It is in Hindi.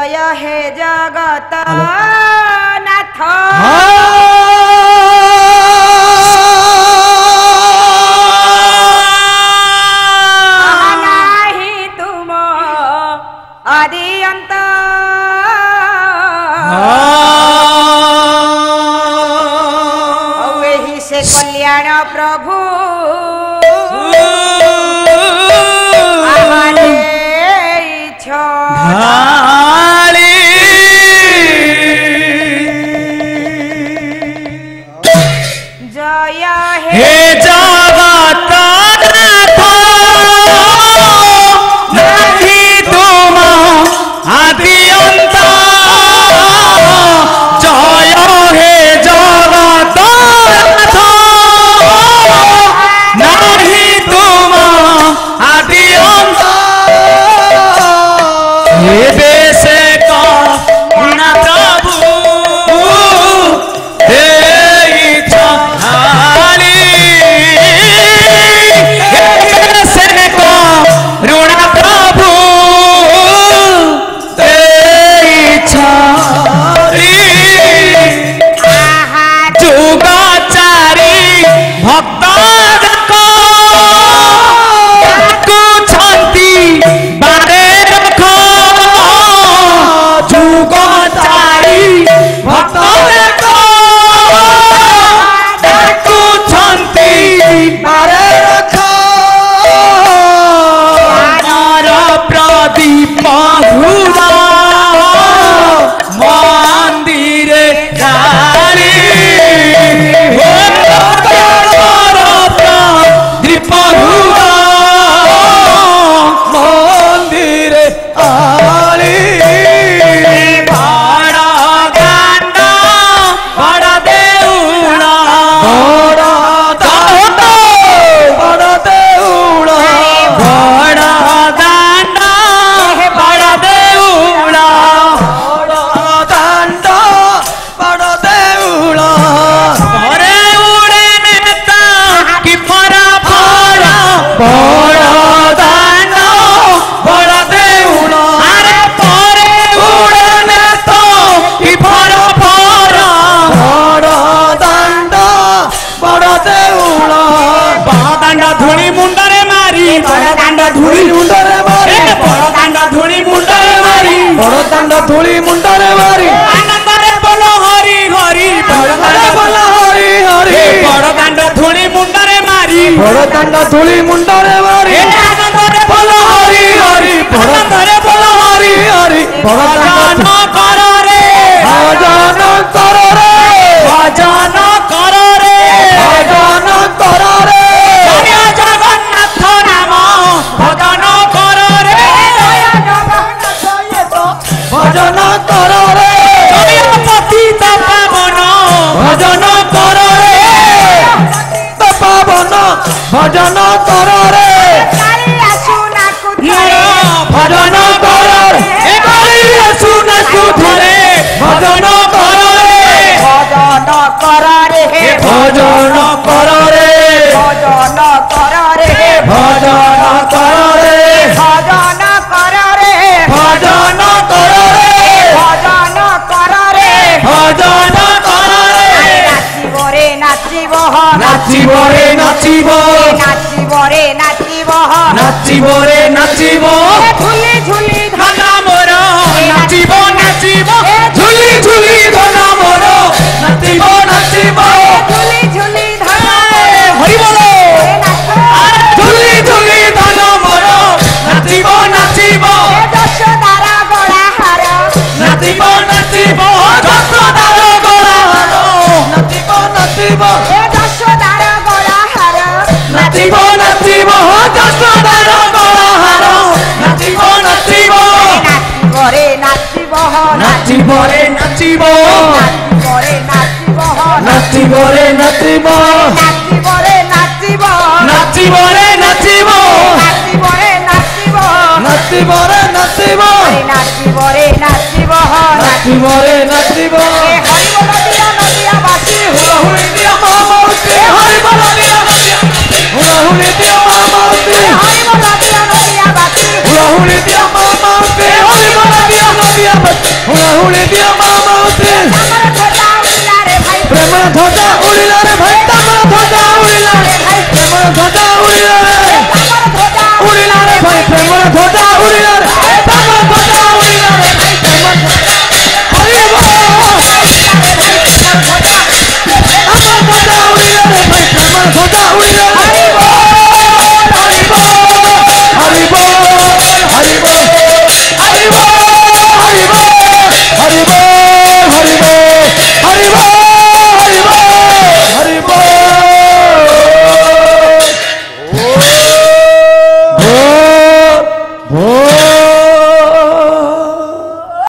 जय हे जगत नाथ नाही तुम आदि अंत ही से कल्याण प्रभु जय हे जगत नहीं तुम आदि अंत जय हे जगत नहीं तुम आदि अंत हे देश करुणा प्रभु धूली मुंडरे मारी आनंदरे बोलो हरि हरि बड़दांड बोलो हरि हरि बड़दांड धूली मुंडरे मारी बड़दांड धूली मुंडरे मारी आनंदरे बोलो हरि हरि बड़दांडरे बोलो हरि हरि भजन करो रे भजन करो रे भजन करो रे भजन करो रे जय जगन्नाथ नाम भजन करो रे भजन करो रे जय पतित पावन भजन करो रे पावन भजन करो रे भजन करो रे सुन सुधरे भजन करो रे भजन कर रे भजन करो रे भजन कर रे भजन करो रे भजन कर रे भजन करो रे भजन कर रे भजन करो रे नाचिब नाचिब रे रे नाचिब नाचिब नाचिब रे नाचिब नाचिब रे नाचिब झुली झुली धन मोर नाचिब नाचिब झुली झुली धन मोर नाचिब नाचिब झुली झुली धन हरि बोलो झुली झुली धन मोर नाचिब नाचिब যশোদার গলা হার नाचिब नाचिब যশোদার গলা হার नाचिब नाचिब যশোদার গলা হার नाचिब नाचिब যশোদার গলা হার नाचिब नाचिब রে নাচিব नाचिब रे नाचिब রে নাচিব नाचिब रे नाचिब নাচিব রে নাচিব नाचिब रे नाचिब नाचिब রে নাচিব नाचिब रे नाचिब नाचिब रे नाचिब नाचिब रे नाचिब हरि बोल दिया नदिया बासी हुलाहुली दिया मामाउती हरि बोल दिया नदिया हुलाहुली दिया मामाउती हरि बोल दिया नदिया बासी हुलाहुली दिया मामाउती हरि बोल दिया नदिया ହୁଳାହୁଳି ଦିଅ ମା ମାଉସୀ ଆମର ଧ୍ୱଜା ଉଡ଼ିଲା ରେ ଭାଇ ପ୍ରେମର ଧ୍ୱଜା ଉଡ଼ିଲା ରେ ଭାଇ ପ୍ରେମର ଧ୍ୱଜା ଉଡ଼ିଲା ରେ ଆମର ଧ୍ୱଜା ଉଡ଼ିଲା ରେ ଭାଇ ପ୍ରେମର ଧ୍ୱଜା ଉଡ଼ିଲା